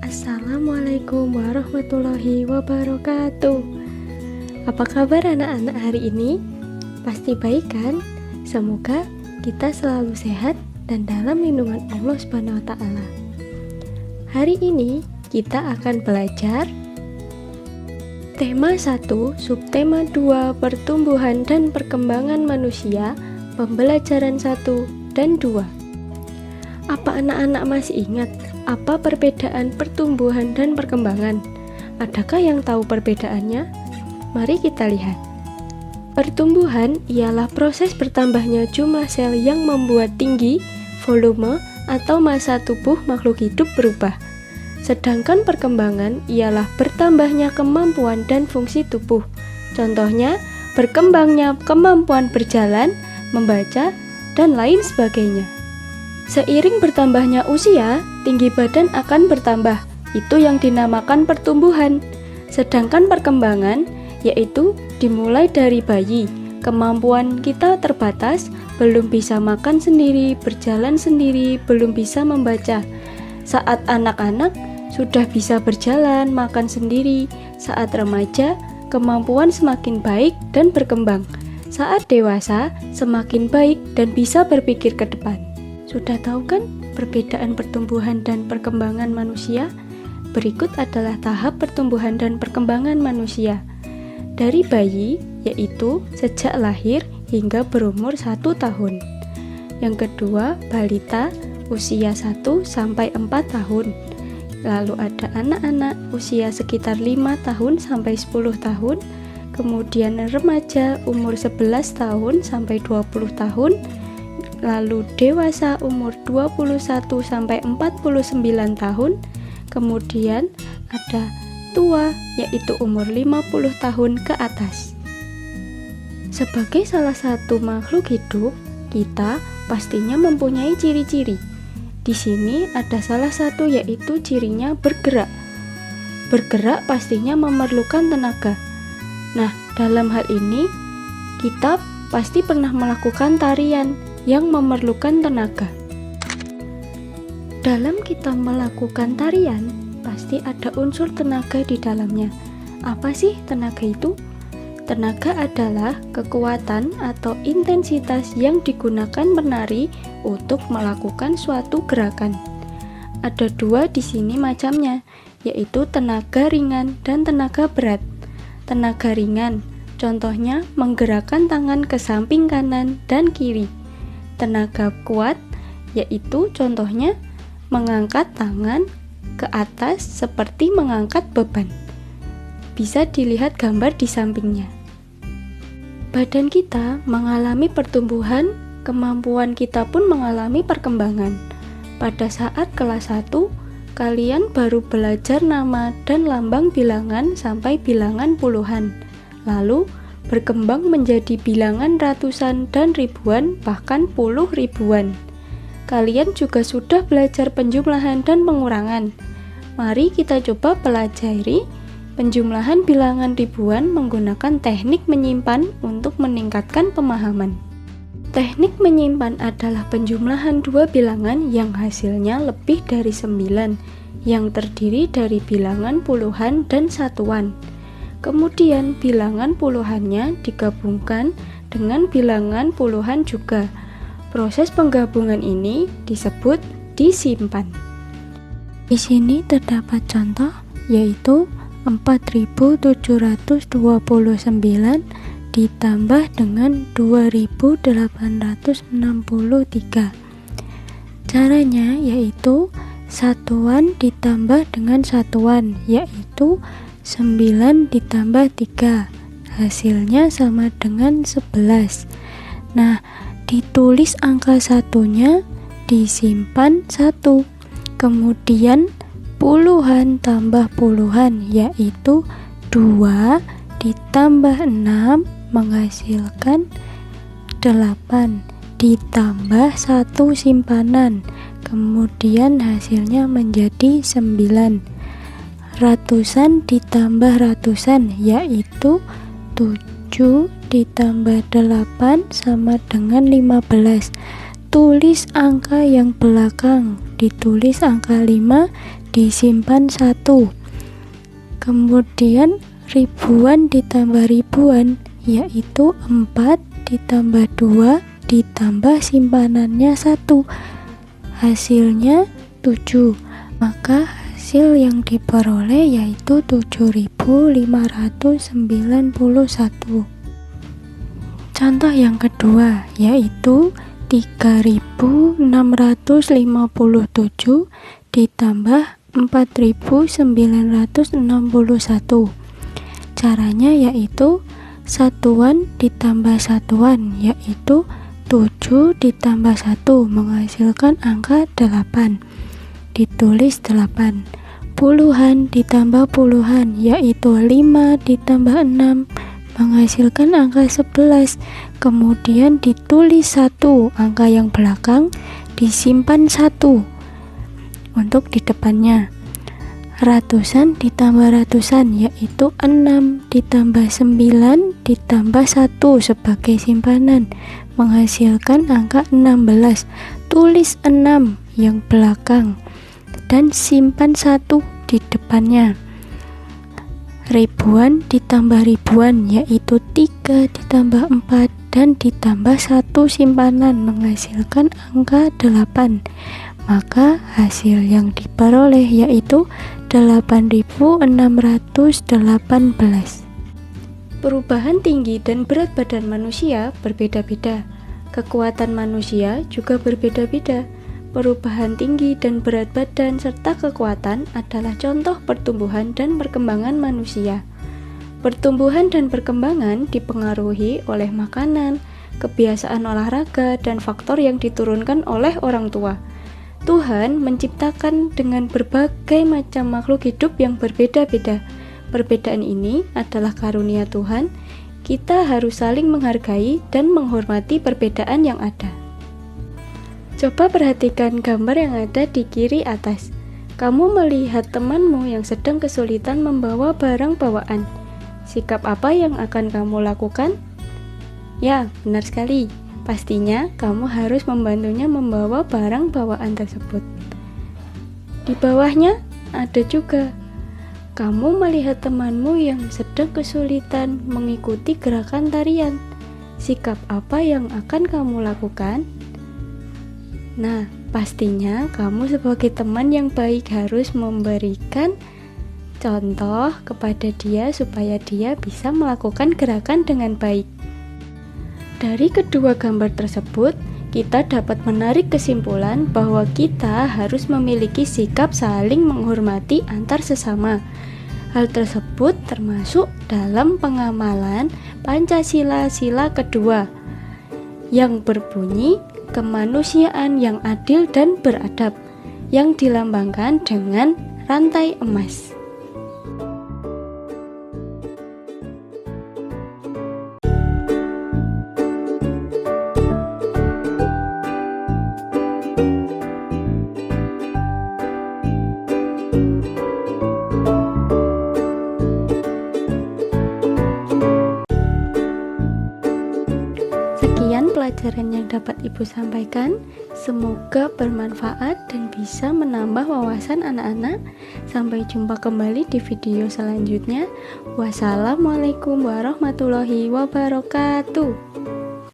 Assalamualaikum warahmatullahi wabarakatuh. Apa kabar anak-anak hari ini? Pasti baik kan? Semoga kita selalu sehat dan dalam lindungan Allah Subhanahu wa taala. Hari ini kita akan belajar tema 1, subtema 2, pertumbuhan dan perkembangan manusia, pembelajaran 1 dan 2. Apa anak-anak masih ingat apa perbedaan pertumbuhan dan perkembangan? Adakah yang tahu perbedaannya? Mari kita lihat. Pertumbuhan ialah proses bertambahnya jumlah sel yang membuat tinggi, volume, atau massa tubuh makhluk hidup berubah. Sedangkan perkembangan ialah bertambahnya kemampuan dan fungsi tubuh. Contohnya, berkembangnya kemampuan berjalan, membaca, dan lain sebagainya. Seiring bertambahnya usia, tinggi badan akan bertambah. Itu yang dinamakan pertumbuhan. Sedangkan perkembangan, yaitu dimulai dari bayi. Kemampuan kita terbatas, belum bisa makan sendiri, berjalan sendiri, belum bisa membaca. Saat anak-anak, sudah bisa berjalan, makan sendiri. Saat remaja, kemampuan semakin baik dan berkembang. Saat dewasa, semakin baik dan bisa berpikir ke depan. Sudah tahu kan perbedaan pertumbuhan dan perkembangan manusia? Berikut adalah tahap pertumbuhan dan perkembangan manusia. Dari bayi, yaitu sejak lahir hingga berumur 1 tahun. Yang kedua, balita, usia 1 sampai 4 tahun. Lalu ada anak-anak usia sekitar 5 tahun sampai 10 tahun. Kemudian remaja umur 11 tahun sampai 20 tahun. Lalu dewasa umur 21 sampai 49 tahun. Kemudian ada tua, yaitu umur 50 tahun ke atas. Sebagai salah satu makhluk hidup, kita pastinya mempunyai ciri-ciri. Di sini ada salah satu, yaitu cirinya bergerak. Bergerak pastinya memerlukan tenaga. Nah, dalam hal ini kita pasti pernah melakukan tarian yang memerlukan tenaga. Dalam kita melakukan tarian, pasti ada unsur tenaga di dalamnya. Apa sih tenaga itu? Tenaga adalah kekuatan atau intensitas yang digunakan menari untuk melakukan suatu gerakan. Ada 2 di sini macamnya, yaitu tenaga ringan dan tenaga berat. Tenaga ringan, contohnya menggerakkan tangan ke samping kanan dan kiri. Tenaga kuat, yaitu contohnya mengangkat tangan ke atas seperti mengangkat beban. Bisa dilihat gambar di sampingnya. Badan kita mengalami pertumbuhan, kemampuan kita pun mengalami perkembangan. Pada saat kelas 1, kalian baru belajar nama dan lambang bilangan sampai bilangan puluhan. Lalu berkembang menjadi bilangan ratusan dan ribuan, bahkan puluh ribuan. Kalian juga sudah belajar penjumlahan dan pengurangan. Mari kita coba pelajari penjumlahan bilangan ribuan menggunakan teknik menyimpan untuk meningkatkan pemahaman. Teknik menyimpan adalah penjumlahan 2 bilangan yang hasilnya lebih dari 9, yang terdiri dari bilangan puluhan dan satuan. Kemudian bilangan puluhannya digabungkan dengan bilangan puluhan juga. Proses penggabungan ini disebut disimpan. Di sini terdapat contoh, yaitu 4.729 ditambah dengan 2.863. Caranya yaitu satuan ditambah dengan satuan, yaitu 9 ditambah 3, hasilnya sama dengan 11. Nah, ditulis angka satunya, disimpan 1. Kemudian puluhan tambah puluhan, yaitu 2 ditambah 6 menghasilkan 8, ditambah 1 simpanan, kemudian hasilnya menjadi 9. Ratusan ditambah ratusan, yaitu 7 ditambah 8 sama dengan 15. Tulis angka yang belakang, ditulis angka 5 disimpan 1. Kemudian ribuan ditambah ribuan, yaitu 4 ditambah 2 ditambah simpanannya 1, hasilnya 7. Maka hasil yang diperoleh yaitu 7.591. Contoh yang kedua yaitu 3.657 ditambah 4.961. Caranya yaitu satuan ditambah satuan, yaitu 7 ditambah 1 menghasilkan angka 8. Ditulis 8. Puluhan ditambah puluhan, yaitu 5 ditambah 6 menghasilkan angka 11. Kemudian ditulis 1, angka yang belakang disimpan 1 untuk di depannya. Ratusan ditambah ratusan, yaitu 6 ditambah 9 ditambah 1 sebagai simpanan menghasilkan angka 16. Tulis 6 yang belakang dan simpan 1 di depannya. Ribuan ditambah ribuan, yaitu 3 ditambah 4 dan ditambah 1 simpanan menghasilkan angka 8. Maka hasil yang diperoleh yaitu 8.618. Perubahan tinggi dan berat badan manusia berbeda-beda. Kekuatan manusia juga berbeda-beda. Perubahan tinggi dan berat badan serta kekuatan adalah contoh pertumbuhan dan perkembangan manusia. Pertumbuhan dan perkembangan dipengaruhi oleh makanan, kebiasaan olahraga, dan faktor yang diturunkan oleh orang tua. Tuhan menciptakan dengan berbagai macam makhluk hidup yang berbeda-beda. Perbedaan ini adalah karunia Tuhan. Kita harus saling menghargai dan menghormati perbedaan yang ada. Coba perhatikan gambar yang ada di kiri atas. Kamu melihat temanmu yang sedang kesulitan membawa barang bawaan. Sikap apa yang akan kamu lakukan? Ya, benar sekali. Pastinya kamu harus membantunya membawa barang bawaan tersebut. Di bawahnya ada juga. Kamu melihat temanmu yang sedang kesulitan mengikuti gerakan tarian. Sikap apa yang akan kamu lakukan? Nah, pastinya kamu sebagai teman yang baik harus memberikan contoh kepada dia supaya dia bisa melakukan gerakan dengan baik. Dari kedua gambar tersebut, kita dapat menarik kesimpulan bahwa kita harus memiliki sikap saling menghormati antar sesama. Hal tersebut termasuk dalam pengamalan Pancasila Sila kedua yang berbunyi kemanusiaan yang adil dan beradab, yang dilambangkan dengan rantai emas. Sekian pelajaran yang dapat Ibu sampaikan. Semoga bermanfaat dan bisa menambah wawasan anak-anak. Sampai jumpa kembali di video selanjutnya. Wassalamualaikum warahmatullahi wabarakatuh.